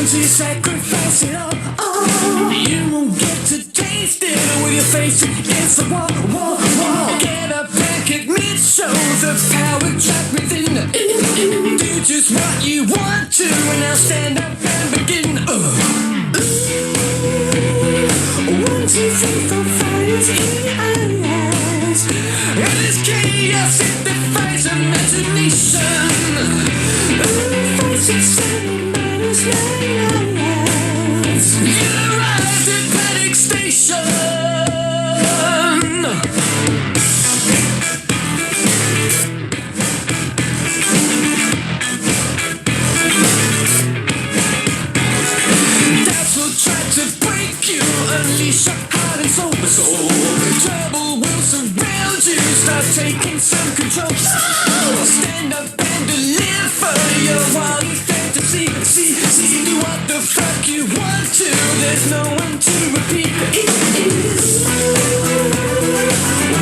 until you sacrifice it all. Oh, you won't get to taste it with your face against the wall, wall, wall. Get up back, admit, show the power trapped within. Do just what you want to, and now stand up and begin. 1, 2, 3, 4, 5 is eyes. And this chaos, it defies imagination. 5, 6, 7, minus 9. You arrived at panic station. Doubts will try to break you, unleash your heart and soul. Trouble will surround you, start taking some control. Stand up and deliver your wildest fantasy. See, do what the fuck you want to. There's no one to repeat.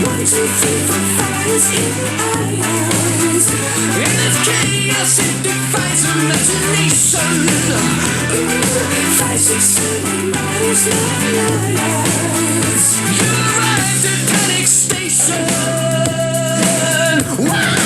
1, 2, 3, 4, 5 is in eyes. In this chaos, it defies imagination. 5, 6, 7, minus 9. You arrived at panic station. Wow!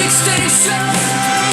Station.